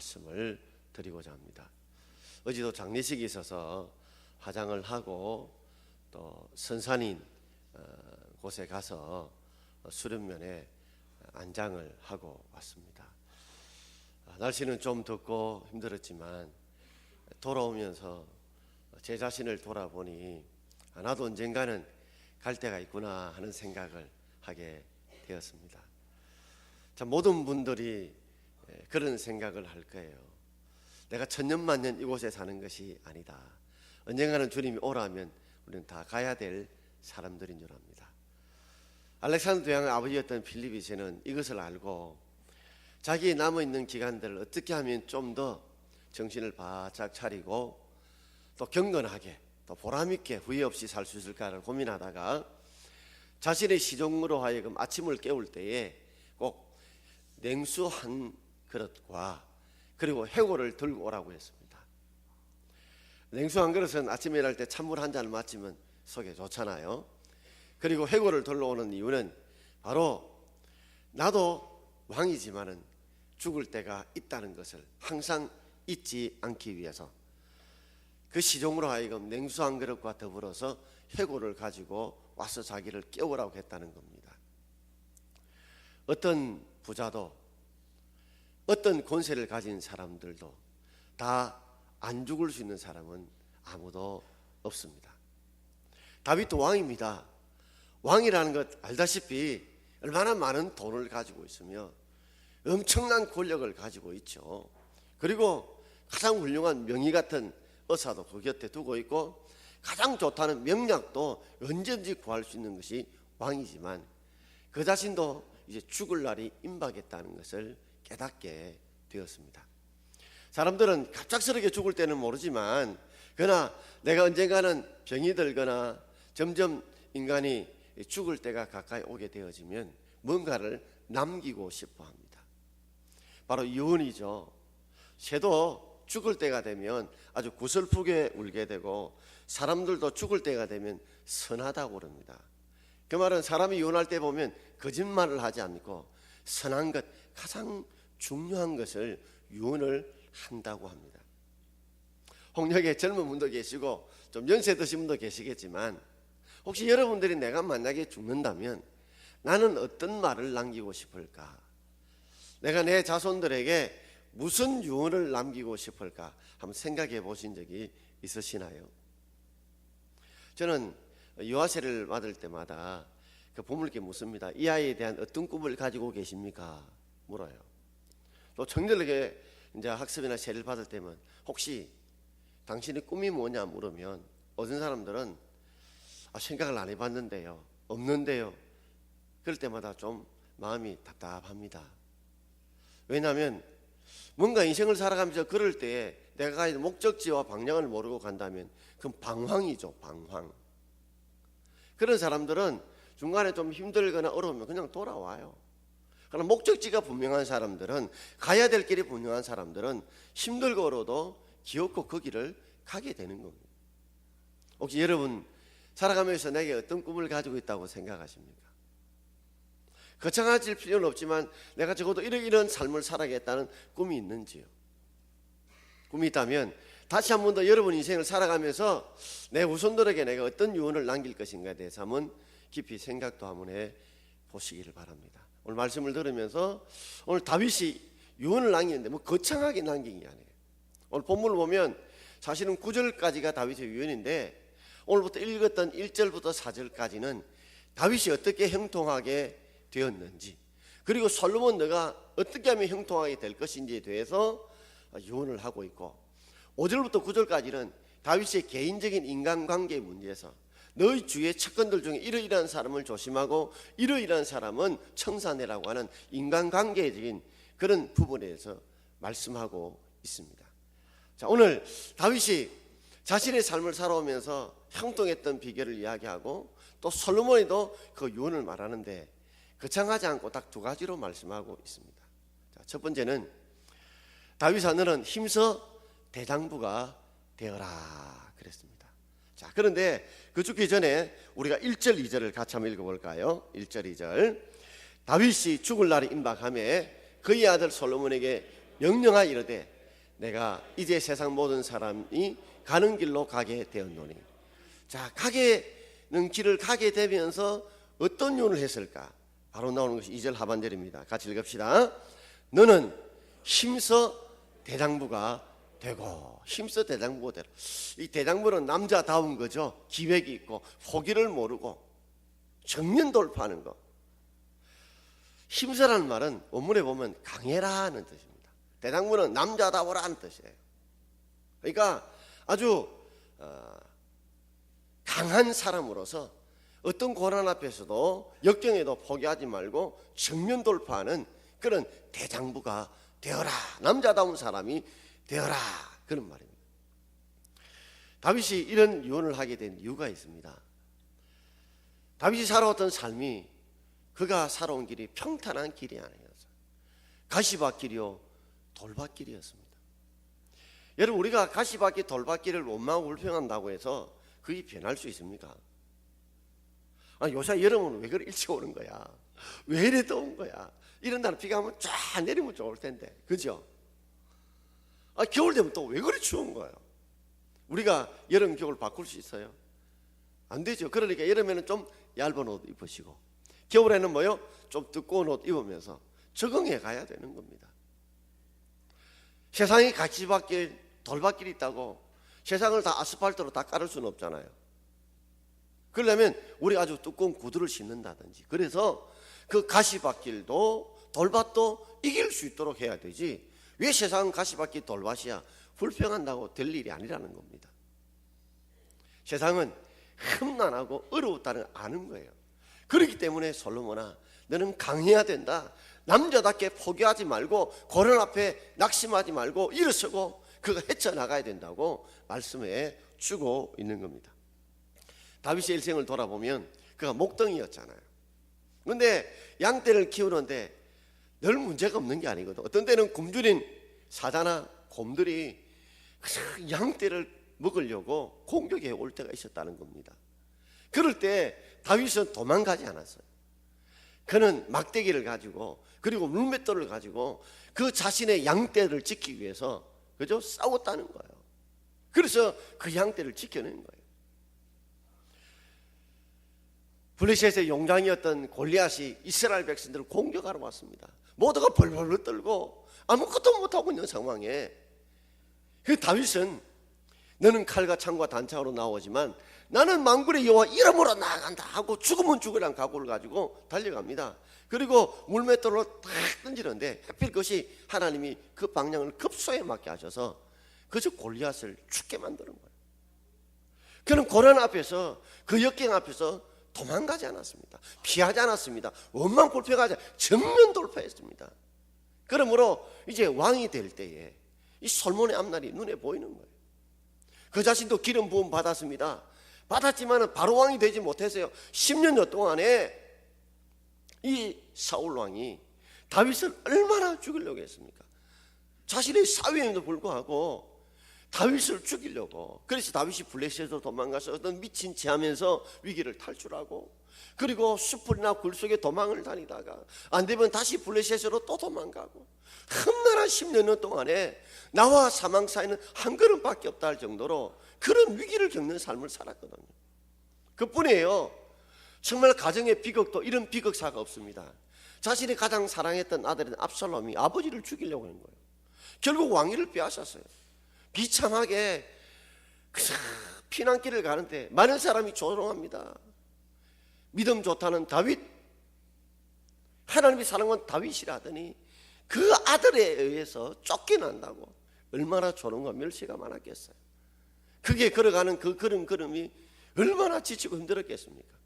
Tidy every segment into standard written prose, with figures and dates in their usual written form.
말씀을 드리고자 합니다. 어제도 장례식이 있어서 화장을 하고 또 선산인 곳에 가서 수련면에 안장을 하고 왔습니다. 날씨는 좀 덥고 힘들었지만 돌아오면서 제 자신을 돌아보니 나도 언젠가는 갈 때가 있구나 하는 생각을 하게 되었습니다. 자, 모든 분들이 그런 생각을 할 거예요. 내가 천년만년 이곳에 사는 것이 아니다. 언젠가는 주님이 오라면 우리는 다 가야 될 사람들인 줄 압니다. 알렉산더 대왕의 아버지였던 필립이세는 이것을 알고 자기의 남아있는 기간들을 어떻게 하면 좀 더 정신을 바짝 차리고 또 경건하게 또 보람있게 후회 없이 살 수 있을까를 고민하다가 자신의 시종으로 하여금 아침을 깨울 때에 꼭 냉수 한 그릇과 그리고 해골을 들고 오라고 했습니다. 냉수 한 그릇은 아침에 일할 때 찬물 한 잔을 마시면 속에 좋잖아요. 그리고 해골을 들러오는 이유는 바로 나도 왕이지만은 죽을 때가 있다는 것을 항상 잊지 않기 위해서 그 시종으로 하여금 냉수 한 그릇과 더불어서 해골을 가지고 와서 자기를 깨우라고 했다는 겁니다. 어떤 부자도 어떤 권세를 가진 사람들도 다 안 죽을 수 있는 사람은 아무도 없습니다. 다윗도 왕입니다. 왕이라는 것 알다시피 얼마나 많은 돈을 가지고 있으며 엄청난 권력을 가지고 있죠. 그리고 가장 훌륭한 명의 같은 의사도 그 곁에 두고 있고 가장 좋다는 명약도 언제든지 구할 수 있는 것이 왕이지만 그 자신도 이제 죽을 날이 임박했다는 것을 깨닫게 되었습니다. 사람들은 갑작스럽게 죽을 때는 모르지만 그러나 내가 언젠가는 병이 들거나 점점 인간이 죽을 때가 가까이 오게 되어지면 뭔가를 남기고 싶어 합니다. 바로 유언이죠. 새도 죽을 때가 되면 아주 구슬프게 울게 되고 사람들도 죽을 때가 되면 선하다고 그럽니다. 그 말은 사람이 유언할 때 보면 거짓말을 하지 않고 선한 것, 가장 중요한 것을 유언을 한다고 합니다. 홍역에 젊은 분도 계시고 좀 연세 드신 분도 계시겠지만 혹시 여러분들이 내가 만약에 죽는다면 나는 어떤 말을 남기고 싶을까? 내가 내 자손들에게 무슨 유언을 남기고 싶을까? 한번 생각해 보신 적이 있으시나요? 저는 유아세를 받을 때마다 그 부모님께 묻습니다. 이 아이에 대한 어떤 꿈을 가지고 계십니까? 물어요. 또 청년에게 이제 학습이나 세를 받을 때면 혹시 당신의 꿈이 뭐냐 물으면 어떤 사람들은 생각을 안 해봤는데요, 없는데요. 그럴 때마다 좀 마음이 답답합니다. 왜냐하면 뭔가 인생을 살아가면서 그럴 때에 내가 가진 목적지와 방향을 모르고 간다면 그건 방황이죠. 방황. 그런 사람들은 중간에 좀 힘들거나 어려우면 그냥 돌아와요. 그러나 목적지가 분명한 사람들은, 가야 될 길이 분명한 사람들은 힘들고 어려도 기어코 그 길을 가게 되는 겁니다. 혹시 여러분 살아가면서 내게 어떤 꿈을 가지고 있다고 생각하십니까? 거창해질 필요는 없지만 내가 적어도 이런 삶을 살아야겠다는 꿈이 있는지요? 꿈이 있다면 다시 한 번 더 여러분 인생을 살아가면서 내 후손들에게 내가 어떤 유언을 남길 것인가에 대해서 한번 깊이 생각도 한번 해 보시기를 바랍니다. 오늘 말씀을 들으면서 오늘 다윗이 유언을 남기는데 뭐 거창하게 남긴 게 아니에요. 오늘 본문을 보면 사실은 9절까지가 다윗의 유언인데 오늘부터 읽었던 1절부터 4절까지는 다윗이 어떻게 형통하게 되었는지, 그리고 솔로몬 너가 어떻게 하면 형통하게 될 것인지에 대해서 유언을 하고 있고, 5절부터 9절까지는 다윗의 개인적인 인간관계의 문제에서 너희 주위의 측근들 중에 이러이러한 사람을 조심하고 이러이러한 사람은 청산해라고 하는 인간관계적인 그런 부분에서 말씀하고 있습니다. 자, 오늘 다윗이 자신의 삶을 살아오면서 형통했던 비결을 이야기하고 또 솔로몬이도 그 유언을 말하는데 거창하지 않고 딱 두 가지로 말씀하고 있습니다. 자, 첫 번째는 다윗아 너는 힘써 대장부가 되어라 그랬습니다. 자, 그런데 그 죽기 전에 우리가 1절 2절을 같이 한번 읽어볼까요? 1절 2절 다윗이 죽을 날이 임박하매 그의 아들 솔로몬에게 명령하 이르되 내가 이제 세상 모든 사람이 가는 길로 가게 되었노니. 자, 길을 가게 되면서 어떤 요원을 했을까? 바로 나오는 것이 2절 하반절입니다. 같이 읽읍시다. 너는 힘써 대장부가 되고. 힘써 대장부가 되고. 이 대장부는 남자다운 거죠. 기획이 있고 포기를 모르고 정면 돌파하는 거. 힘써라는 말은 원문에 보면 강해라는 뜻입니다. 대장부는 남자다워라는 뜻이에요. 그러니까 아주 강한 사람으로서 어떤 고난 앞에서도 역경에도 포기하지 말고 정면 돌파하는 그런 대장부가 되어라. 남자다운 사람이 되어라. 그런 말입니다. 다윗이 이런 유언을 하게 된 이유가 있습니다. 다윗이 살아왔던 삶이 그가 살아온 길이 평탄한 길이 아니었어요. 가시밭길이요 돌밭길이었습니다. 여러분, 우리가 가시밭길 돌밭길을 원망하고 불평한다고 해서 그게 변할 수 있습니까? 요새 여름은 왜 그래 일찍 오는 거야? 왜 이래 더운 거야? 이런 날은 비가 오면 쫙 내리면 좋을 텐데, 그죠? 겨울 되면 또 왜 그래 추운 거예요? 우리가 여름 겨울 바꿀 수 있어요? 안 되죠. 그러니까 여름에는 좀 얇은 옷 입으시고 겨울에는 뭐요? 좀 두꺼운 옷 입으면서 적응해 가야 되는 겁니다. 세상에 가시밭길, 돌밭길이 있다고 세상을 다 아스팔트로 다 깔을 수는 없잖아요. 그러려면 우리가 아주 두꺼운 구두를 신는다든지, 그래서 그 가시밭길도 돌밭도 이길 수 있도록 해야 되지, 왜 세상은 가시밭길 돌밭이야? 불평한다고 될 일이 아니라는 겁니다. 세상은 험난하고 어려웠다는 걸 아는 거예요. 그렇기 때문에 솔로몬아, 너는 강해야 된다. 남자답게 포기하지 말고 고난 앞에 낙심하지 말고 일어서고 그가 헤쳐나가야 된다고 말씀해 주고 있는 겁니다. 다윗의 일생을 돌아보면 그가 목동이었잖아요. 그런데 양떼를 키우는데 늘 문제가 없는 게 아니거든. 어떤 때는 굶주린 사자나 곰들이 양떼를 먹으려고 공격해 올 때가 있었다는 겁니다. 그럴 때 다윗은 도망가지 않았어요. 그는 막대기를 가지고 그리고 물맷돌을 가지고 그 자신의 양떼를 지키기 위해서 그저 싸웠다는 거예요. 그래서 그 양떼를 지켜낸 거예요. 블레셋의 용장이었던 골리앗이 이스라엘 백성들을 공격하러 왔습니다. 모두가 벌벌 떨고 아무것도 못하고 있는 상황에 그 다윗은 너는 칼과 창과 단창으로 나오지만 나는 만군의 여호와 이름으로 나아간다 하고 죽으면 죽으란 각오를 가지고 달려갑니다. 그리고 물맷돌로 탁 던지는데 하필 그것이 하나님이 그 방향을 급소에 맞게 하셔서 그저 골리앗을 죽게 만드는 거예요. 그는 고난 앞에서, 그 역경 앞에서 도망가지 않았습니다. 피하지 않았습니다. 원망 불평하지 않았습니다. 전면 돌파했습니다. 그러므로 이제 왕이 될 때에 이 솔몬의 앞날이 눈에 보이는 거예요. 그 자신도 기름 부음 받았습니다. 받았지만 바로 왕이 되지 못했어요. 10년여 동안에 이 사울 왕이 다윗을 얼마나 죽이려고 했습니까? 자신의 사위에도 불구하고 다윗을 죽이려고. 그래서 다윗이 블레셋으로 도망가서 어떤 미친 체하면서 위기를 탈출하고, 그리고 숲이나 굴 속에 도망을 다니다가 안 되면 다시 블레셋으로 또 도망가고, 험난한 10년 동안에 나와 사망 사이는 한 걸음밖에 없다 할 정도로 그런 위기를 겪는 삶을 살았거든요. 그뿐이에요. 정말 가정의 비극도 이런 비극사가 없습니다. 자신이 가장 사랑했던 아들인 압살롬이 아버지를 죽이려고 한 거예요. 결국 왕위를 빼앗았어요. 비참하게 피난길을 가는데 많은 사람이 조롱합니다. 믿음 좋다는 다윗, 하나님이 사랑한 다윗이라 하더니 그 아들에 의해서 쫓겨난다고 얼마나 조롱과 멸시가 많았겠어요. 그게 걸어가는 그 걸음이 얼마나 지치고 힘들었겠습니까?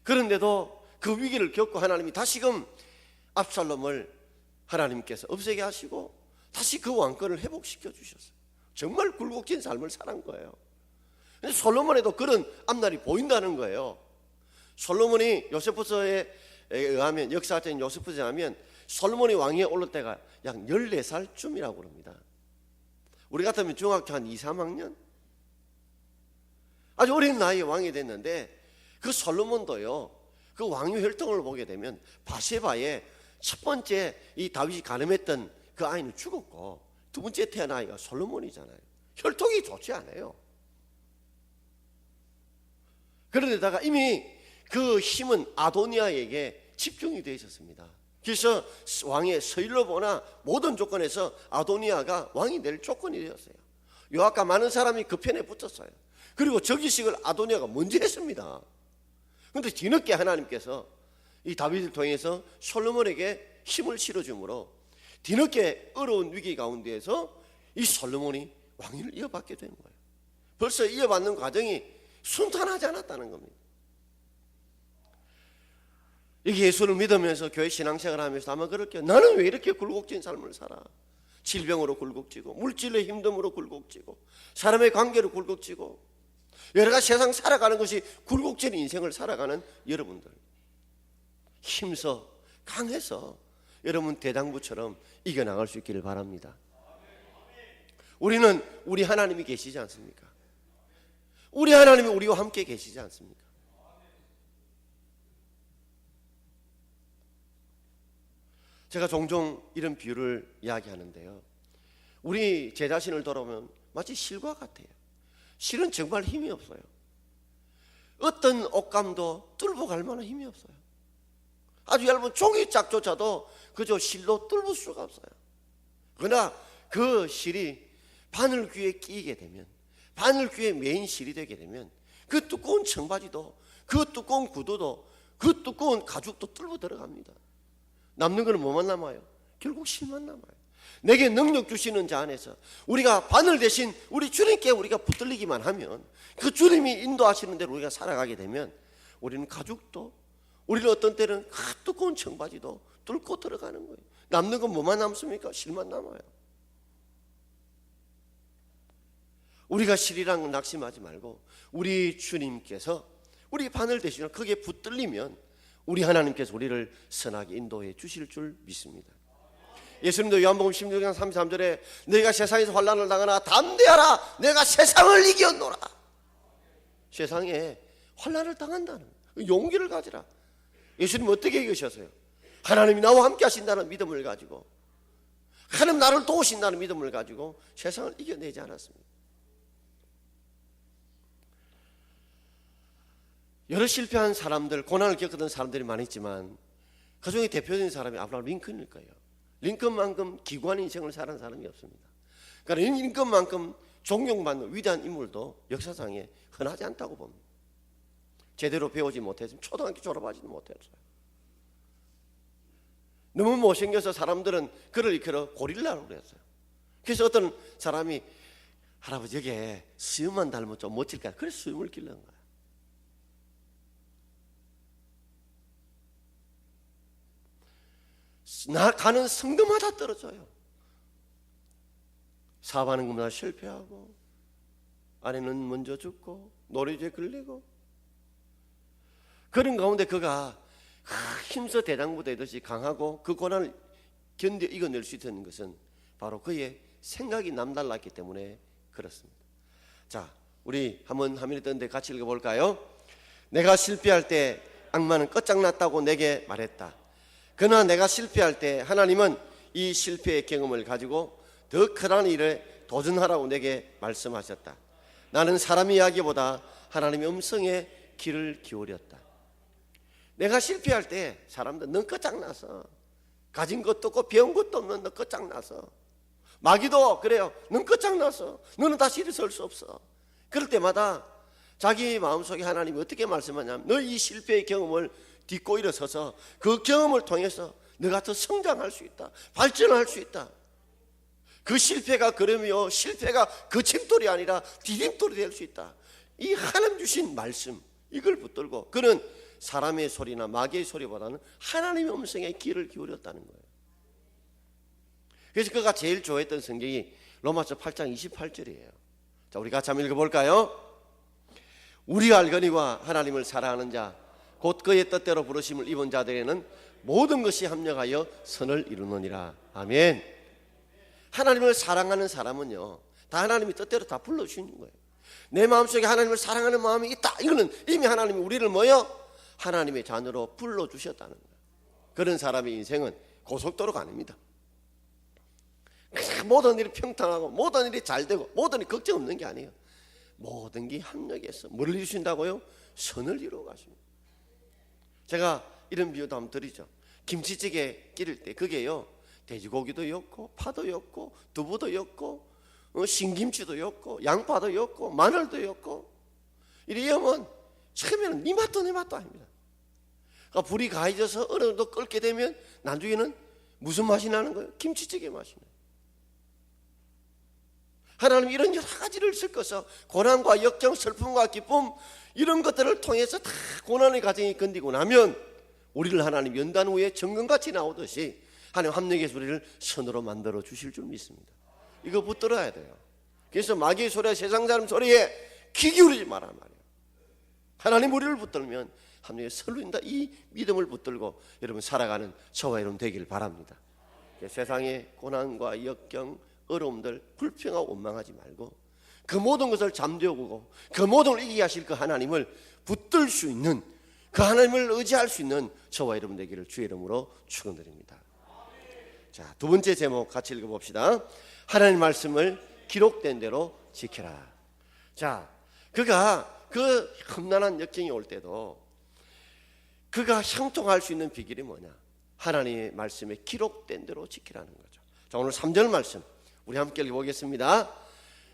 그런데도 그 위기를 겪고 하나님이 다시금 압살롬을 하나님께서 없애게 하시고 다시 그 왕권을 회복시켜 주셨어요. 정말 굴복진 삶을 살은 거예요. 솔로몬에도 그런 앞날이 보인다는 거예요. 솔로몬이 요세푸스에 의하면, 역사적인 요세푸스에 의하면 솔로몬이 왕위에 오를 때가 약 14살쯤이라고 합니다. 우리 같으면 중학교 한 2, 3학년? 아주 어린 나이에 왕이 됐는데 그 솔로몬도요, 그 왕위 혈통을 보게 되면 바세바의 첫 번째 이 다윗이 가늠했던 그 아이는 죽었고 두 번째 태어난 아이가 솔로몬이잖아요. 혈통이 좋지 않아요. 그런데다가 이미 그 힘은 아도니아에게 집중이 되어 있었습니다. 그래서 왕의 서일로보나 모든 조건에서 아도니아가 왕이 될 조건이 되었어요. 요압과 많은 사람이 그 편에 붙었어요. 그리고 즉위식을 아도니아가 먼저 했습니다. 그런데 뒤늦게 하나님께서 이 다윗을 통해서 솔로몬에게 힘을 실어주므로 뒤늦게 어려운 위기 가운데에서 이 솔로몬이 왕위를 이어받게 된 거예요. 벌써 이어받는 과정이 순탄하지 않았다는 겁니다. 여기 예수를 믿으면서 교회 신앙생활 하면서 아마 그렇게 나는 왜 이렇게 굴곡진 삶을 살아? 질병으로 굴곡지고 물질의 힘듦으로 굴곡지고 사람의 관계로 굴곡지고 여러 가지 세상 살아가는 것이 굴곡진 인생을 살아가는 여러분들, 힘써 강해서 여러분 대장부처럼 이겨나갈 수 있기를 바랍니다. 우리는 우리 하나님이 계시지 않습니까? 우리 하나님이 우리와 함께 계시지 않습니까? 제가 종종 이런 비유를 이야기하는데요, 우리 제 자신을 돌아보면 마치 실과 같아요. 실은 정말 힘이 없어요. 어떤 옷감도 뚫고 갈 만한 힘이 없어요. 아주 얇은 종이짝조차도 그저 실로 뚫을 수가 없어요. 그러나 그 실이 바늘 귀에 끼게 되면, 바늘 귀에 메인 실이 되게 되면 그 두꺼운 청바지도, 그 두꺼운 구두도, 그 두꺼운 가죽도 뚫고 들어갑니다. 남는 것은 뭐만 남아요? 결국 실만 남아요. 내게 능력 주시는 자 안에서 우리가 바늘 대신 우리 주님께 우리가 붙들리기만 하면, 그 주님이 인도하시는 대로 우리가 살아가게 되면 우리는 가죽도, 우리는 어떤 때는 두꺼운 청바지도 뚫고 들어가는 거예요. 남는 건 뭐만 남습니까? 실만 남아요. 우리가 실이란 건 낙심하지 말고 우리 주님께서 우리 바늘 대신 거기에 붙들리면 우리 하나님께서 우리를 선하게 인도해 주실 줄 믿습니다. 예수님도 요한복음 16장 33절에 너희가 세상에서 환난을 당하나 담대하라, 내가 세상을 이겼노라. 세상에 환난을 당한다는 용기를 가지라. 예수님 어떻게 이기셨어요? 하나님이 나와 함께 하신다는 믿음을 가지고, 하나님 나를 도우신다는 믿음을 가지고 세상을 이겨내지 않았습니다. 여러 실패한 사람들, 고난을 겪었던 사람들이 많이 있지만 그 중에 대표적인 사람이 아브라함 링컨일 거예요. 링컨만큼 기구한 인생을 살은 사람이 없습니다. 그러니까 링컨만큼 존경받는 위대한 인물도 역사상에 흔하지 않다고 봅니다. 제대로 배우지 못했으면 초등학교 졸업하지도 못했어요. 너무 못생겨서 사람들은 그를 일컬어 고릴라라고 그랬어요. 그래서 어떤 사람이 할아버지 여기에 수염만 닮으면 좀 멋질까? 그래서 수염을 기르는 거야. 가는 성도마다 떨어져요. 사업하는 것마다 실패하고, 아내는 먼저 죽고, 노래주에 걸리고, 그런 가운데 그가 힘써 대장부되듯이 강하고 그 고난을 견뎌 이겨낼 수 있는 것은 바로 그의 생각이 남달랐기 때문에 그렇습니다. 자, 우리 한번 화면에 떴는데 같이 읽어볼까요? 내가 실패할 때 악마는 끝장났다고 내게 말했다. 그러나 내가 실패할 때 하나님은 이 실패의 경험을 가지고 더 크다는 일에 도전하라고 내게 말씀하셨다. 나는 사람 이야기보다 하나님의 음성에 귀를 기울였다. 내가 실패할 때 사람들 넌 끝장나서, 가진 것도 없고 배운 것도 없는 너 끝장나서, 마귀도 그래요. 넌 끝장나서 너는 다시 일어설 수 없어. 그럴 때마다 자기 마음속에 하나님이 어떻게 말씀하냐면 너 이 실패의 경험을 딛고 일어서서 그 경험을 통해서 너가 더 성장할 수 있다, 발전할 수 있다. 그 실패가 그러며 실패가 거침돌이 아니라 디딤돌이 될 수 있다. 이 하나님 주신 말씀, 이걸 붙들고 그는 사람의 소리나 마귀의 소리보다는 하나님의 음성에 귀를 기울였다는 거예요. 그래서 그가 제일 좋아했던 성경이 로마서 8장 28절이에요. 자, 우리 같이 한번 읽어볼까요? 우리 알거니와 하나님을 사랑하는 자 곧 그의 뜻대로 부르심을 입은 자들에는 모든 것이 합력하여 선을 이루느니라. 아멘. 하나님을 사랑하는 사람은요, 다 하나님이 뜻대로 다 불러주시는 거예요. 내 마음속에 하나님을 사랑하는 마음이 있다, 이거는 이미 하나님이 우리를 뭐요? 하나님의 자녀로 불러주셨다는 거예요. 그런 사람의 인생은 고속도로가 아닙니다. 모든 일이 평탄하고 모든 일이 잘 되고 모든 일이 걱정 없는 게 아니에요. 모든 게 합력해서 뭐를 이루신다고요? 선을 이루어 가십니다. 제가 이런 비유도 한번 드리죠. 김치찌개 끓일 때 그게요, 돼지고기도 였고 파도 였고 두부도 였고 신김치도 였고 양파도 였고 마늘도 였고 이래 하면 처음에는 네 맛도 내 맛도 아닙니다. 그러니까 불이 가해져서 어느 정도 끓게 되면 나중에는 무슨 맛이 나는 거예요? 김치찌개 맛이 나요. 하나님 이런 여러 가지를 섞어서 고난과 역경, 슬픔과 기쁨 이런 것들을 통해서 다 고난의 과정이 건디고 나면 우리를 하나님 연단 후에 정금같이 나오듯이 하나님 합력해서 우리를 선으로 만들어 주실 줄 믿습니다. 이거 붙들어야 돼요. 그래서 마귀의 소리와 세상 사람 소리에 귀 기울이지 말란 말이에요. 하나님 우리를 붙들면 합력에 선로 인다, 이 믿음을 붙들고 여러분 살아가는 저와 여러분 되기를 바랍니다. 세상의 고난과 역경, 어려움들 불평하고 원망하지 말고 그 모든 것을 잠재우고 그 모든 걸 이기게 하실 그 하나님을 붙들 수 있는, 그 하나님을 의지할 수 있는 저와 여러분 되기를 주의 이름으로 축원드립니다. 자, 두 번째 제목 같이 읽어봅시다. 하나님 말씀을 기록된 대로 지켜라. 자, 그가 그 험난한 역경이 올 때도 그가 형통할 수 있는 비결이 뭐냐? 하나님의 말씀에 기록된 대로 지키라는 거죠. 자, 오늘 3절 말씀 우리 함께 읽어보겠습니다.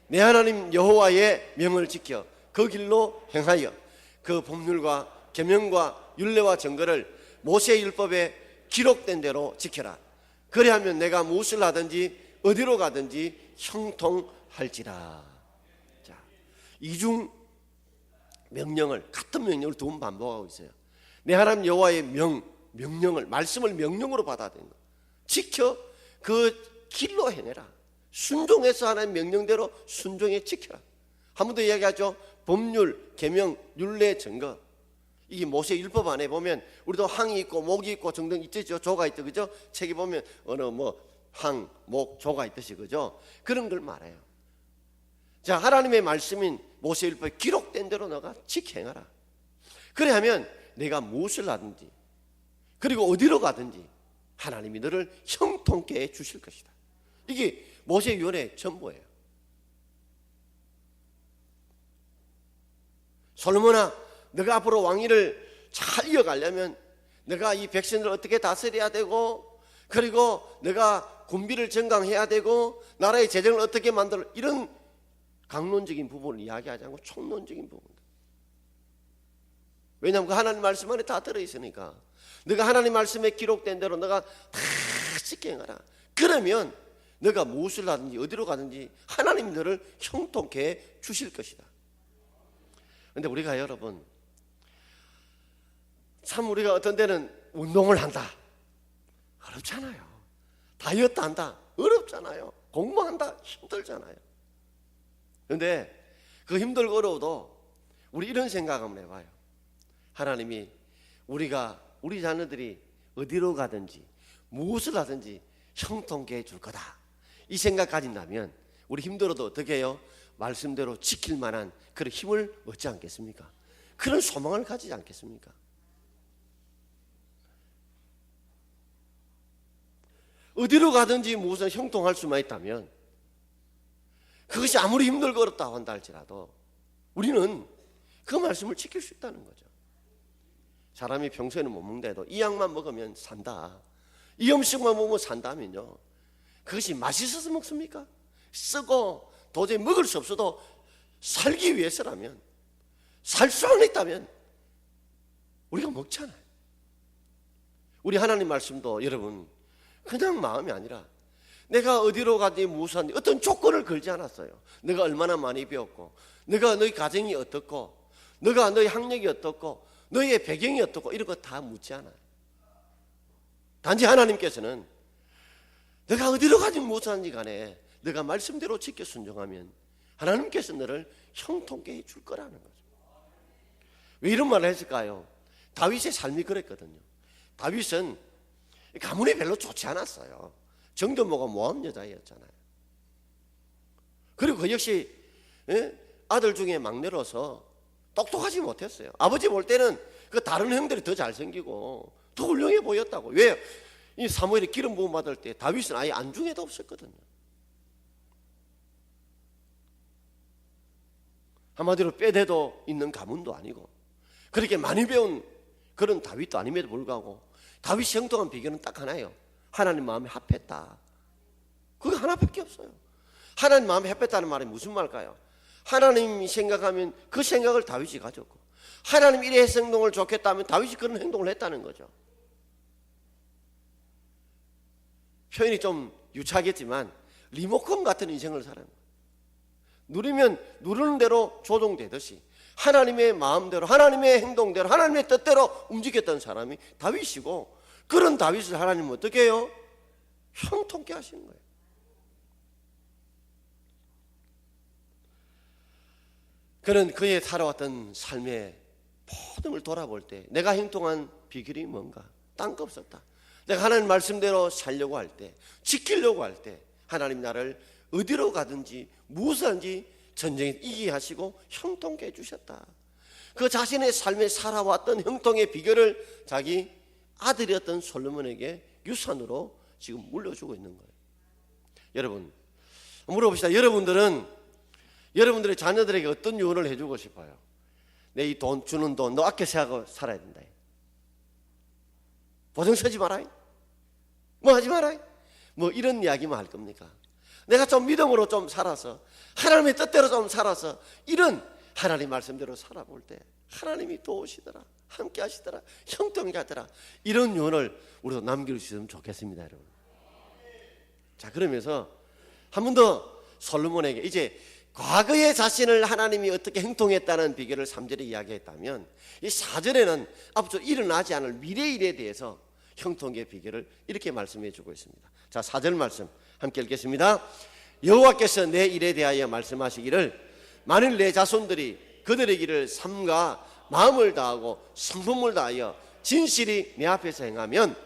내 하나님 여호와의 명을 지켜 그 길로 행하여 그 법률과 계명과 율례와 정거를 모세의 율법에 기록된 대로 지켜라. 그래야면 내가 무엇을 하든지 어디로 가든지 형통할지라. 자, 이중 명령을, 같은 명령을 두 번 반복하고 있어요. 내 하나님 여호와의 명령을, 말씀을 명령으로 받아들인 거. 지켜 그 길로 해내라. 순종해서 하나님 명령대로 순종해 지켜라. 한 번 더 이야기하죠. 법률, 계명, 율례, 증거. 이게 모세 율법 안에 보면 우리도 항이 있고 목이 있고 등등 있죠. 조가 있죠, 그죠? 책에 보면 어느 항, 목, 조가 있듯이, 그죠? 그런 걸 말해요. 자, 하나님의 말씀인 모세 율법에 기록된 대로 너가 지켜 행하라. 그래 하면 내가 무엇을 하든지 그리고 어디로 가든지 하나님이 너를 형통케 해 주실 것이다. 이게 모세 율의 전부예요. 솔로몬아, 너가 앞으로 왕위를 잘 이어가려면 너가 이 백성들을 어떻게 다스려야 되고, 그리고 너가 군비를 정강해야 되고, 나라의 재정을 어떻게 만들어, 이런 강론적인 부분을 이야기하지 않고 총론적인 부분. 왜냐하면 그 하나님 말씀 안에 다 들어있으니까. 너가 하나님 말씀에 기록된 대로 너가 다 지켜 행하라. 그러면 너가 무엇을 하든지 어디로 가든지 하나님이 너를 형통케 해 주실 것이다. 그런데 우리가 여러분 참 우리가 어떤 때는 운동을 한다, 어렵잖아요. 다이어트 한다, 어렵잖아요. 공부한다, 힘들잖아요. 그런데 그 힘들고 어려워도 우리 이런 생각 한번 해봐요. 하나님이 우리 자녀들이 어디로 가든지 무엇을 하든지 형통케 해줄 거다, 이 생각 가진다면 우리 힘들어도 어떻게 해요? 말씀대로 지킬 만한 그런 힘을 얻지 않겠습니까? 그런 소망을 가지지 않겠습니까? 어디로 가든지 무엇을 형통할 수만 있다면, 그것이 아무리 힘들고 어렵다고 한다 할지라도 우리는 그 말씀을 지킬 수 있다는 거죠. 사람이 평소에는 못 먹는데도 이 약만 먹으면 산다, 이 음식만 먹으면 산다면요, 그것이 맛있어서 먹습니까? 쓰고 도저히 먹을 수 없어도 살기 위해서라면, 살 수만 있다면 우리가 먹잖아요. 우리 하나님 말씀도 여러분 그냥 마음이 아니라 내가 어디로 가든지 무엇을 하든지 어떤 조건을 걸지 않았어요. 내가 얼마나 많이 배웠고, 내가 너희 가정이 어떻고, 너가 너희 학력이 어떻고, 너희의 배경이 어떻고, 이런 거 다 묻지 않아요. 단지 하나님께서는 너가 어디로 가든지 무엇을 하든지 간에 너가 말씀대로 지켜 순종하면 하나님께서 너를 형통케 해줄 거라는 거죠. 왜 이런 말을 했을까요? 다윗의 삶이 그랬거든요. 다윗은 가문이 별로 좋지 않았어요. 정도모가 모함 여자였잖아요. 그리고 그 역시 아들 중에 막내로서 똑똑하지 못했어요. 아버지 볼 때는 그 다른 형들이 더 잘생기고 더 훌륭해 보였다고. 왜요? 이 사무엘이 기름 부음 받을 때 다윗은 아예 안중에도 없었거든요. 한마디로 빼대도 있는 가문도 아니고 그렇게 많이 배운 그런 다윗도 아님에도 불구하고 다윗이 형통한 비결은 딱 하나예요. 하나님 마음에 합했다. 그거 하나밖에 없어요. 하나님 마음에 합했다는 말이 무슨 말일까요? 하나님이 생각하면 그 생각을 다윗이 가졌고, 하나님 이래 행동을 좋겠다면 다윗이 그런 행동을 했다는 거죠. 표현이 좀 유치하겠지만 리모컨 같은 인생을 살아요. 누르면 누르는 대로 조종되듯이 하나님의 마음대로, 하나님의 행동대로, 하나님의 뜻대로 움직였던 사람이 다윗이고, 그런 다윗을 하나님은 어떻게 해요? 형통케 하시는 거예요. 그는 그의 살아왔던 삶의 모든 걸 돌아볼 때 내가 형통한 비결이 뭔가? 딴 거 없었다. 내가 하나님 말씀대로 살려고 할 때, 지키려고 할 때 하나님 나를 어디로 가든지 무엇을 하든지 전쟁에 이기게 하시고 형통케 해주셨다. 그 자신의 삶에 살아왔던 형통의 비결을 자기 아들이었던 솔로몬에게 유산으로 지금 물려주고 있는 거예요. 여러분, 물어봅시다. 여러분들의 자녀들에게 어떤 유언을 해주고 싶어요? 내 이 돈 주는 돈 너 아껴 생각하고 살아야 된다. 보증 서지 마라. 뭐 하지 마라. 뭐 이런 이야기만 할 겁니까? 내가 좀 믿음으로 좀 살아서, 하나님의 뜻대로 좀 살아서, 이런 하나님 말씀대로 살아볼 때 하나님이 도우시더라, 함께 하시더라, 형통하게 하더라. 이런 유언을 우리도 남겨주시면 좋겠습니다, 여러분. 자, 그러면서 한 번 더 솔로몬에게 이제 과거의 자신을 하나님이 어떻게 행통했다는 비결을 3절에 이야기했다면, 이 4절에는 앞으로 일어나지 않을 미래 일에 대해서 형통의 비결을 이렇게 말씀해 주고 있습니다. 자, 4절 말씀 함께 읽겠습니다. 여호와께서 내 일에 대하여 말씀하시기를, 만일 내 자손들이 그들의 길을 삼가 마음을 다하고 성품을 다하여 진실이 내 앞에서 행하면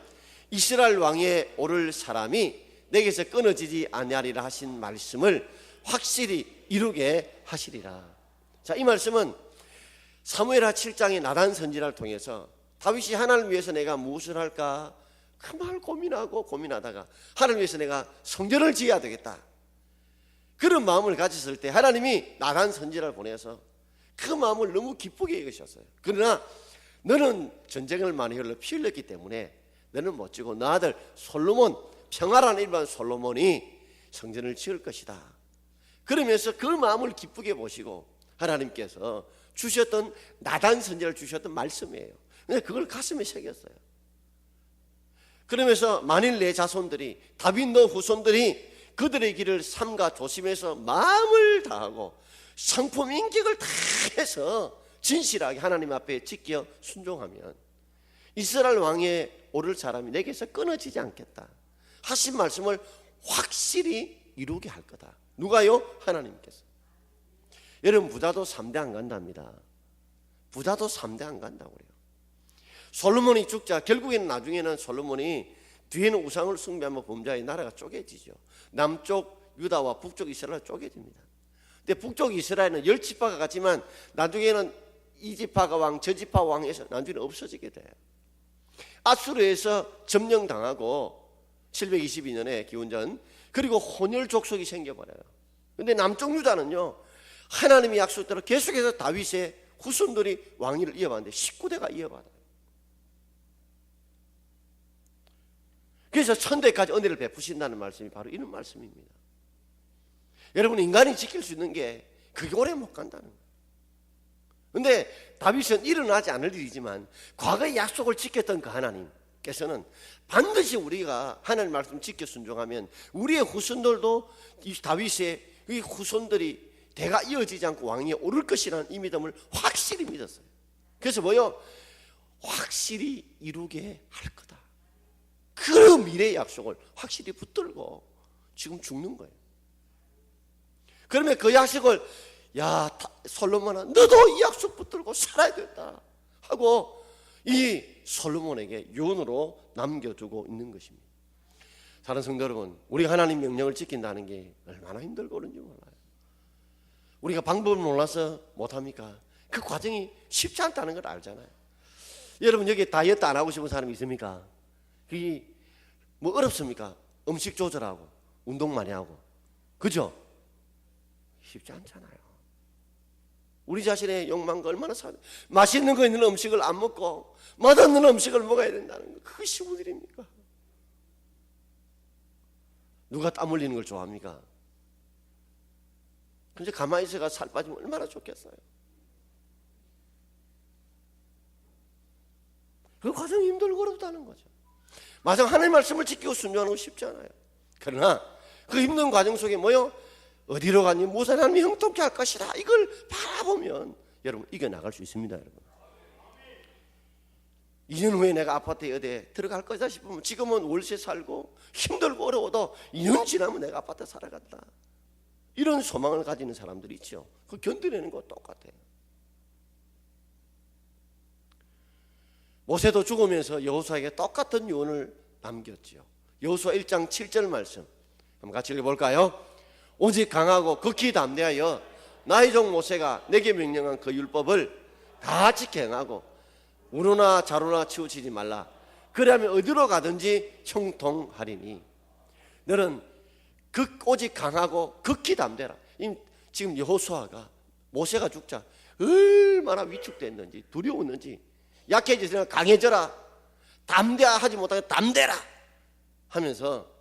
이스라엘 왕에 오를 사람이 내게서 끊어지지 아니하리라 하신 말씀을 확실히 이루게 하시리라. 자, 이 말씀은 사무엘하 7장의 나단 선지자를 통해서 다윗이 하나님을 위해서 내가 무엇을 할까 그 말 고민하다가 하나님을 위해서 내가 성전을 지어야 되겠다, 그런 마음을 가졌을 때 하나님이 나단 선지자를 보내서 그 마음을 너무 기쁘게 여기셨어요. 그러나 너는 전쟁을 많이 흘러 피 흘렸기 때문에 너는 멋지고 너 아들 솔로몬, 평화라는 일반 솔로몬이 성전을 지을 것이다. 그러면서 그 마음을 기쁘게 보시고 하나님께서 주셨던 나단 선지자를 주셨던 말씀이에요. 근데 그걸 가슴에 새겼어요. 그러면서 만일 내 자손들이, 다윗 너 후손들이 그들의 길을 삼가 조심해서 마음을 다하고 성품 인격을 다 해서 진실하게 하나님 앞에 지켜 순종하면 이스라엘 왕에 오를 사람이 내게서 끊어지지 않겠다 하신 말씀을 확실히 이루게 할 거다. 누가요? 하나님께서. 여러분, 부자도 3대 안 간답니다. 부자도 3대 안 간다고 그래요. 솔로몬이 죽자 결국에는 나중에는 솔로몬이 뒤에는 우상을 숭배하면 범죄의 나라가 쪼개지죠. 남쪽 유다와 북쪽 이스라엘 쪼개집니다. 근데 북쪽 이스라엘은 10지파가 같지만 나중에는 이 지파가 왕, 저 지파 왕에서 나중에 없어지게 돼요. 아수르에서 점령당하고 722년에 기원전, 그리고 혼혈 족속이 생겨버려요. 근데 남쪽 유다는요, 하나님의 약속대로 계속해서 다윗의 후손들이 왕위를 이어받는데 19대가 이어받아요. 그래서 1000대까지 은혜를 베푸신다는 말씀이 바로 이런 말씀입니다. 여러분, 인간이 지킬 수 있는 게 그게 오래 못 간다는 거예요. 근데 다윗은 일어나지 않을 일이지만 과거의 약속을 지켰던 그 하나님께서는 반드시 우리가 하나님 말씀 지켜 순종하면 우리의 후손들도 이 다윗의 이 후손들이 대가 이어지지 않고 왕위에 오를 것이라는 이 믿음을 확실히 믿었어요. 그래서 뭐요? 확실히 이루게 할 거다. 그 미래의 약속을 확실히 붙들고 지금 죽는 거예요. 그러면 그 약속을, 야 솔로몬아 너도 이 약속 붙들고 살아야 된다 하고 이 솔로몬에게 유언으로 남겨두고 있는 것입니다. 사랑하는 성도 여러분, 우리가 하나님 명령을 지킨다는 게 얼마나 힘들고 그런지 몰라요. 우리가 방법을 몰라서 못합니까? 그 과정이 쉽지 않다는 걸 알잖아요. 여러분, 여기 다이어트 안 하고 싶은 사람이 있습니까? 그게 뭐 어렵습니까? 음식 조절하고 운동 많이 하고, 그죠? 쉽지 않잖아요. 우리 자신의 욕망과 얼마나 맛있는 거 있는 음식을 안 먹고 맛없는 음식을 먹어야 된다는 거, 그것이 무슨 일입니까? 누가 땀 흘리는 걸 좋아합니까? 근데 가만히 있어가 살 빠지면 얼마나 좋겠어요. 그 과정이 힘들고 어렵다는 거죠. 마상 하나님의 말씀을 지키고 순종하는 거 쉽지 않아요. 그러나 그 힘든 과정 속에 뭐요? 어디로 가니 무엇을 하나님이 형통케 할 것이다, 이걸 바라보면 여러분 이겨나갈 수 있습니다. 여러분 2년 후에 내가 아파트에 어디에 들어갈 거다 싶으면 지금은 월세 살고 힘들고 어려워도 2년 지나면 내가 아파트에 살아간다, 이런 소망을 가지는 사람들이 있죠. 그 견뎌내는 거 똑같아요. 모세도 죽으면서 여호수아에게 똑같은 유언을 남겼죠. 여호수아 1장 7절 말씀 한번 같이 읽어볼까요? 오직 강하고 극히 담대하여 나의 종 모세가 내게 명령한 그 율법을 다 지켜 행하고 우로나 자로나 치우치지 말라. 그러면 어디로 가든지 형통하리니. 너는 오직 강하고 극히 담대라. 지금 여호수아가 모세가 죽자 얼마나 위축됐는지 두려웠는지, 약해지면 강해져라, 담대하지 못하게 담대라 하면서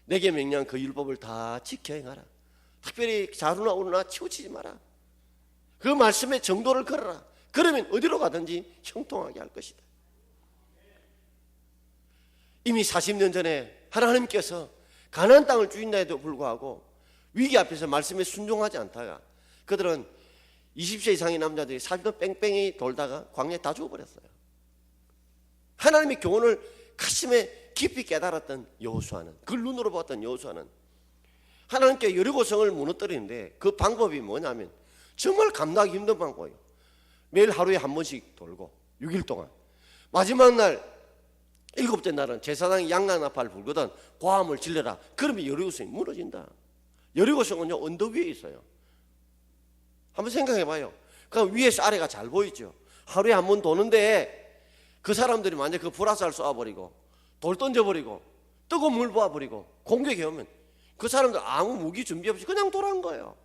내게 명령한 그 율법을 다 지켜 행하라. 특별히 자루나 우루나 치우치지 마라. 그 말씀의 정도를 걸어라. 그러면 어디로 가든지 형통하게 할 것이다. 이미 40년 전에 하나님께서 가나안 땅을 주인다 해도 불구하고 위기 앞에서 말씀에 순종하지 않다가 그들은 20세 이상의 남자들이 40년 뺑뺑이 돌다가 광야에 다 죽어버렸어요. 하나님의 교훈을 가슴에 깊이 깨달았던 여호수아는, 그걸 눈으로 봤던 여호수아는 하나님께 여리고성을 무너뜨리는데 그 방법이 뭐냐면 정말 감당하기 힘든 방법이에요. 매일 하루에 한 번씩 돌고 6일 동안 마지막 날 7째 날은 제사장이 양나나팔을 불거든 고함을 질러라. 그러면 여리고성이 무너진다. 여리고성은요 언덕 위에 있어요. 한번 생각해 봐요. 그럼 위에서 아래가 잘 보이죠. 하루에 한 번 도는데 그 사람들이 만약 그 불화살 쏘아버리고 돌 던져버리고 뜨거운 물 부어버리고 공격해 오면 그 사람들 아무 무기 준비 없이 그냥 돌아간 거예요.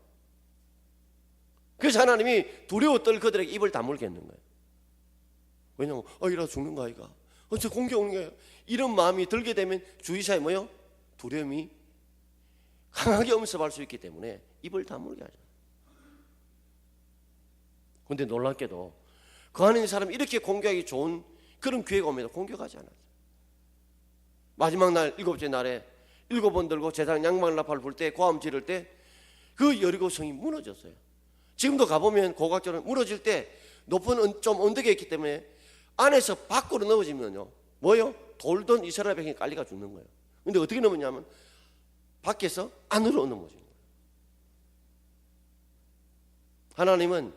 그래서 하나님이 두려워 떨 그들에게 입을 다물겠는 거예요. 왜냐하면 이러다 죽는 거 아이가, 저 공격 오는 거예요. 이런 마음이 들게 되면 주의사에 뭐요? 두려움이 강하게 엄습할 수 있기 때문에 입을 다물게 하죠. 그런데 놀랍게도 그 안에 있는 사람이 이렇게 공격하기 좋은 그런 기회가 오면 공격하지 않았어요. 마지막 날 7째 날에 7번 들고 제사장 양말나팔을 불 때 고함 지를 때 그 여리고성이 무너졌어요. 지금도 가보면 고각절은 무너질 때 높은 좀 언덕에 있기 때문에 안에서 밖으로 넘어지면요 뭐요? 돌던 이스라엘 백성이 깔리가 죽는 거예요. 근데 어떻게 넘었냐면 밖에서 안으로 넘어진 거예요. 하나님은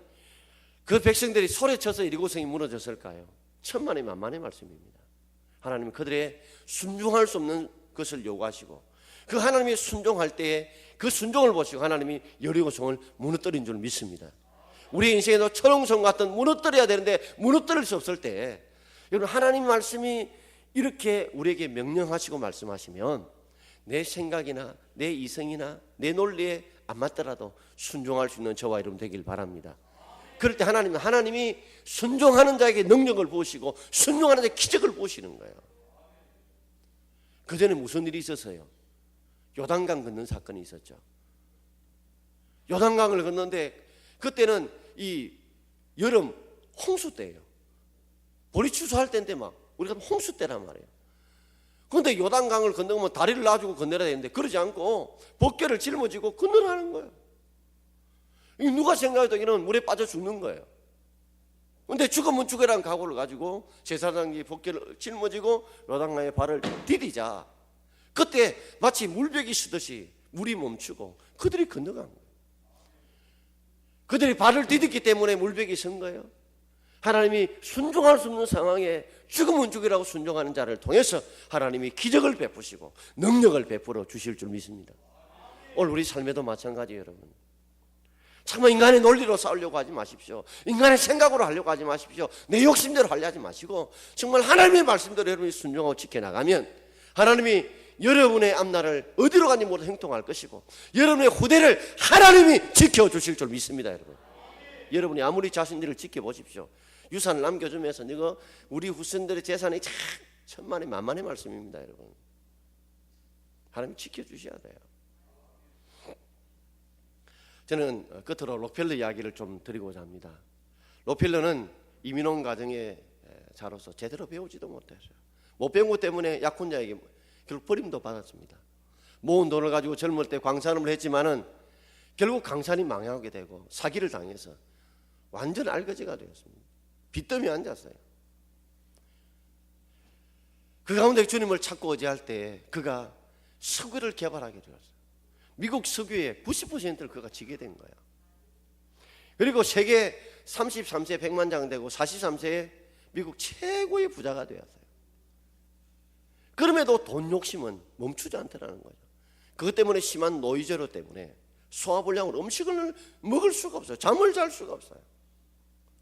그 백성들이 소리쳐서 여리고성이 무너졌을까요? 천만의 만만의 말씀입니다. 하나님은 그들의 순종할 수 없는 것을 요구하시고 그 하나님이 순종할 때에 그 순종을 보시고 하나님이 여리고성을 무너뜨린 줄 믿습니다. 우리 인생에도 철옹성 같은 무너뜨려야 되는데 무너뜨릴 수 없을 때 여러분 하나님 말씀이 이렇게 우리에게 명령하시고 말씀하시면 내 생각이나 내 이성이나 내 논리에 안 맞더라도 순종할 수 있는 저와 여러분 되길 바랍니다. 그럴 때 하나님이 순종하는 자에게 능력을 부으시고 순종하는 자에게 기적을 부으시는 거예요. 그전에 무슨 일이 있었어요? 요단강 건넌 사건이 있었죠. 요단강을 건너는데 그때는 이 여름 홍수 때예요. 볼이 추수할 때인데 막 우리가 홍수 때란 말이에요. 그런데 요단강을 건너면 다리를 놔주고 건너야 되는데 그러지 않고 벗개를 짊어지고 건너라는 거예요. 누가 생각해도 이는 물에 빠져 죽는 거예요. 그런데 죽으면 죽으라는 각오를 가지고 제사장이 벗개를 짊어지고 요단강에 발을 디디자 그때 마치 물벽이 쓰듯이 물이 멈추고 그들이 건너간 거예요. 그들이 발을 디뎠기 때문에 물벽이 선 거예요. 하나님이 순종할 수 없는 상황에 죽으면 죽이라고 순종하는 자를 통해서 하나님이 기적을 베푸시고 능력을 베풀어 주실 줄 믿습니다. 오늘 우리 삶에도 마찬가지예요. 여러분 정말 인간의 논리로 싸우려고 하지 마십시오. 인간의 생각으로 하려고 하지 마십시오. 내 욕심대로 하려 하지 마시고 정말 하나님의 말씀대로 여러분이 순종하고 지켜나가면 하나님이 여러분의 앞날을 어디로 가는지 모두 형통할 것이고 여러분의 후대를 하나님이 지켜주실 줄 믿습니다. 여러분 여러분이 아무리 자신들을 지켜보십시오. 유산을 남겨주면서 이거 우리 후손들의 재산이 참 천만의 만만의 말씀입니다. 여러분, 하나님 지켜주셔야 돼요. 저는 끝으로 록펠러 이야기를 좀 드리고자 합니다. 록펠러는 이민원 가정의 자로서 제대로 배우지도 못했어요. 못 배운 것 때문에 약혼자에게 결국 버림도 받았습니다. 모은 돈을 가지고 젊을 때 광산업을 했지만은 결국 광산이 망하게 되고 사기를 당해서 완전 알거지가 되었습니다. 빚더미에 앉았어요. 그 가운데 주님을 찾고 의지할 때 그가 석유를 개발하게 되었어요. 미국 석유의 90%를 그가 지게 된 거예요. 그리고 세계 33세에 100만장 되고 43세에 미국 최고의 부자가 되었어요. 그럼에도 돈 욕심은 멈추지 않더라는 거죠. 그것 때문에 심한 노이즈로 때문에 소화불량으로 음식을 먹을 수가 없어요. 잠을 잘 수가 없어요.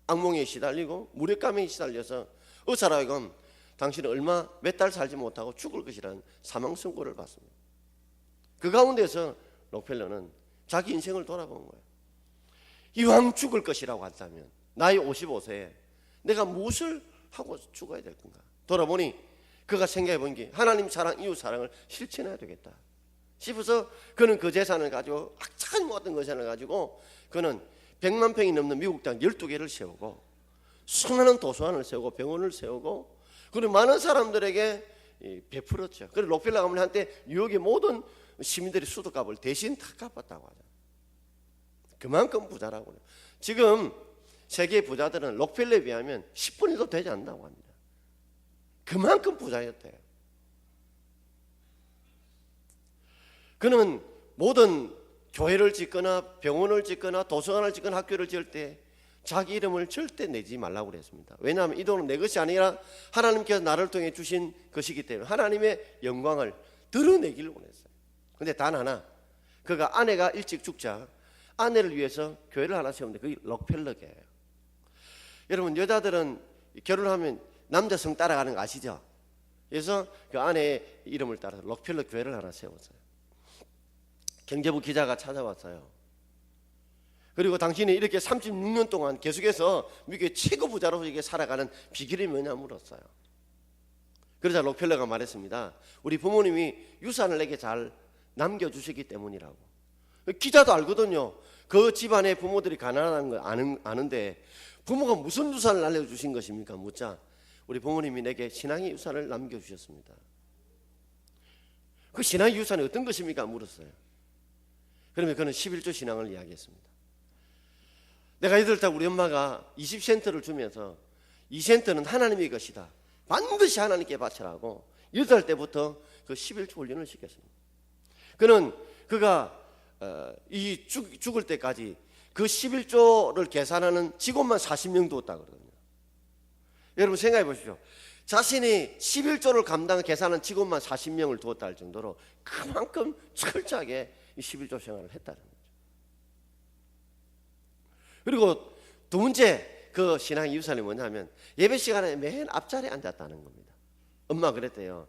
악몽에 시달리고 무력감에 시달려서 의사라 하여금 당신은 몇 달 살지 못하고 죽을 것이라는 사망 선고를 받습니다. 그 가운데서 록펠러는 자기 인생을 돌아본 거예요. 이왕 죽을 것이라고 한다면 나이 55세에 내가 무엇을 하고 죽어야 될 건가. 돌아보니 그가 생각해 본 게 하나님 사랑, 이웃 사랑을 실천해야 되겠다 싶어서 그는 그 재산을 가지고 악착한 모든 그 재산을 가지고 그는 100만 평이 넘는 미국 땅 12개를 세우고 수많은 도서관을 세우고 병원을 세우고 그리고 많은 사람들에게 베풀었죠. 그래서 록펠러 가문이 한때 뉴욕의 모든 시민들의 수도값을 대신 다 갚았다고 하죠. 그만큼 부자라고 해요. 지금 세계 부자들은 록펠러에 비하면 10분의 1도 되지 않는다고 합니다. 그만큼 부자였대요. 그는 모든 교회를 짓거나 병원을 짓거나 도서관을 짓거나 학교를 지을 때 자기 이름을 절대 내지 말라고 그랬습니다. 왜냐하면 이 돈은 내 것이 아니라 하나님께서 나를 통해 주신 것이기 때문에 하나님의 영광을 드러내기를 원했어요. 그런데 단 하나, 그가 아내가 일찍 죽자 아내를 위해서 교회를 하나 세웠는데 그게 록펠러교예요. 여러분, 여자들은 결혼하면 남자 성 따라가는 거 아시죠? 그래서 그 아내의 이름을 따라서 록펠러 교회를 하나 세웠어요. 경제부 기자가 찾아왔어요. 그리고 당신이 이렇게 36년 동안 계속해서 미국의 최고 부자로 이렇게 살아가는 비결이 뭐냐 물었어요. 그러자 록펠러가 말했습니다. 우리 부모님이 유산을 내게 잘 남겨주시기 때문이라고. 기자도 알거든요. 그 집안의 부모들이 가난한 거 아는데 부모가 무슨 유산을 알려주신 것입니까? 묻자 우리 부모님이 내게 신앙의 유산을 남겨주셨습니다. 그 신앙의 유산이 어떤 것입니까? 물었어요. 그러면 그는 11조 신앙을 이야기했습니다. 내가 8살 우리 엄마가 20센트를 주면서 2센트는 하나님의 것이다, 반드시 하나님께 바치라고 8살 때부터 그 11조 훈련을 시켰습니다. 그가 죽을 때까지 그 11조를 계산하는 직원만 40명 두었다 그러거든요. 여러분 생각해 보십시오. 자신이 11조를 감당 계산하는 직원만 40명을 두었다 할 정도로 그만큼 철저하게 이 11조 생활을 했다는 거죠. 그리고 두 번째 그 신앙의 유산이 뭐냐면 예배 시간에 맨 앞자리에 앉았다는 겁니다. 엄마가 그랬대요.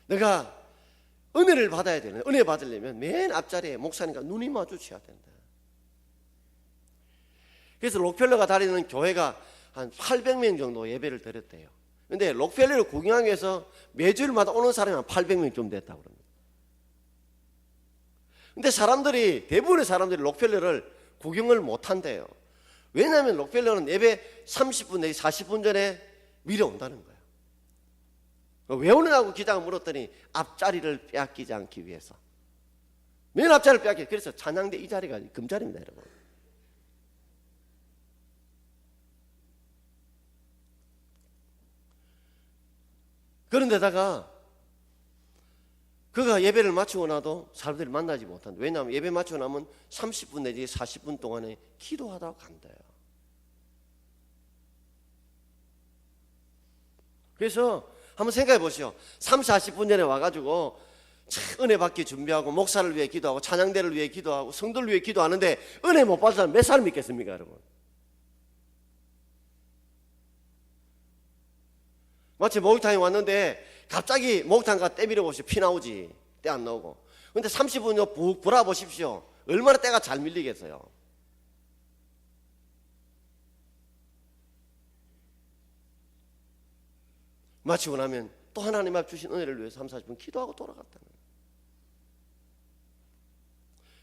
내가 은혜를 받아야 되는, 은혜 받으려면 맨 앞자리에 목사님과 눈이 마주쳐야 된다. 그래서 록펠러가 다니는 교회가 한 800명 정도 예배를 드렸대요. 근데 록펠러를 구경하기 위해서 매주일마다 오는 사람이 한 800명쯤 됐다고 합니다. 근데 대부분의 사람들이 록펠러를 구경을 못 한대요. 왜냐하면 록펠러는 예배 30분 내지 40분 전에 미리 온다는 거예요. 왜 오느냐고 기자가 물었더니 앞자리를 빼앗기지 않기 위해서. 맨 앞자리를 빼앗기 위해서. 그래서 찬양대 이 자리가 금자리입니다, 여러분. 그런데다가 그가 예배를 마치고 나도 사람들이 만나지 못한다. 왜냐하면 예배 마치고 나면 30분 내지 40분 동안에 기도하다가 간대요. 그래서 한번 생각해 보시오. 30, 40분 전에 와가지고 은혜 받기 준비하고 목사를 위해 기도하고 찬양대를 위해 기도하고 성도를 위해 기도하는데 은혜 못 받은 사람 몇 사람 있겠습니까, 여러분? 마치 목욕탕에 왔는데 갑자기 목욕탕 때 밀어보십시오. 피 나오지. 때 안 나오고. 근데 30분 푹 불어보십시오. 얼마나 때가 잘 밀리겠어요. 마치고 나면 또 하나님 앞 주신 은혜를 위해서 3, 40분 기도하고 돌아갔다는 거예요.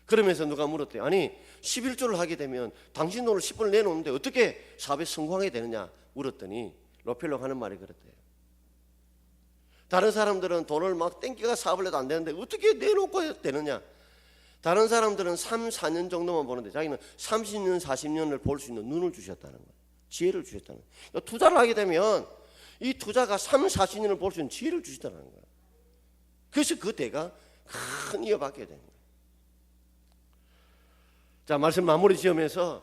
그러면서 누가 물었대요. 아니 11조를 하게 되면 당신 돈을 10분을 내놓는데 어떻게 사업에 성공하게 되느냐 물었더니 로펠로가 하는 말이 그랬대요. 다른 사람들은 돈을 막 땡기가 사업을 해도 안 되는데 어떻게 내놓고 되느냐. 다른 사람들은 3, 4년 정도만 보는데 자기는 30년, 40년을 볼 수 있는 눈을 주셨다는 거예요. 지혜를 주셨다는 거예요. 그러니까 투자를 하게 되면 이 투자가 3, 40년을 볼 수 있는 지혜를 주시다는 거예요. 그래서 그 대가 큰 이어받게 되는 거예요. 자, 말씀 마무리 지으면서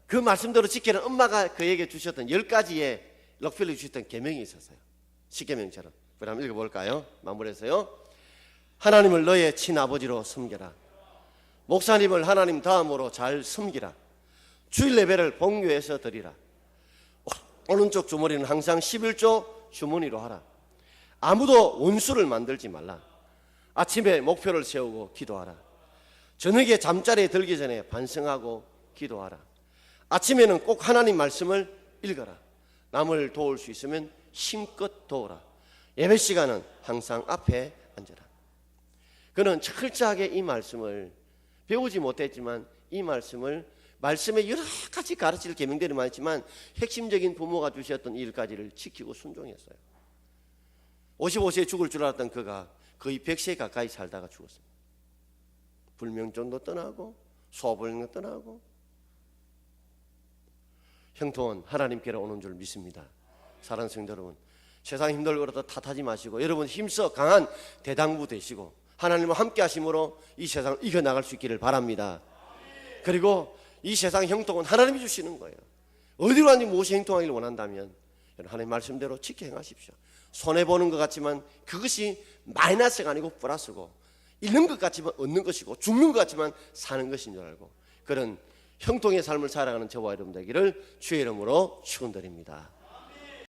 그 말씀대로 지키는 엄마가 그에게 주셨던 10가지의 록펠러가 주셨던 계명이 있었어요. 십계명처럼. 그럼 읽어볼까요? 마무리해서요. 하나님을 너의 친아버지로 섬겨라. 목사님을 하나님 다음으로 잘 섬기라. 주일 예배를 본교에서 드리라. 오른쪽 주머니는 항상 11조 주머니로 하라. 아무도 원수를 만들지 말라. 아침에 목표를 세우고 기도하라. 저녁에 잠자리에 들기 전에 반성하고 기도하라. 아침에는 꼭 하나님 말씀을 읽어라. 남을 도울 수 있으면 힘껏 도우라. 예배 시간은 항상 앞에 앉아라. 그는 철저하게 이 말씀을 배우지 못했지만 이 말씀에 여러 가지 가르칠 계명들이 많지만 핵심적인 부모가 주셨던 이 10가지를 지키고 순종했어요. 55세에 죽을 줄 알았던 그가 거의 100세 가까이 살다가 죽었습니다. 불면증도 떠나고 소불능도 떠나고. 형통은 하나님께로 오는 줄 믿습니다. 사랑하는 성도 여러분, 세상 힘들고라도 탓하지 마시고 여러분 힘써 강한 대당부 되시고 하나님과 함께 하심으로 이 세상을 이겨나갈 수 있기를 바랍니다. 그리고 이 세상 형통은 하나님이 주시는 거예요. 어디로 가는지 무엇이 형통하기를 원한다면 하나님 말씀대로 지켜 행하십시오. 손해보는 것 같지만 그것이 마이너스가 아니고 플러스고, 잃는 것 같지만 얻는 것이고 죽는 것 같지만 사는 것인 줄 알고 그런 형통의 삶을 살아가는 저와 여러분 되기를 주의 이름으로 축원드립니다.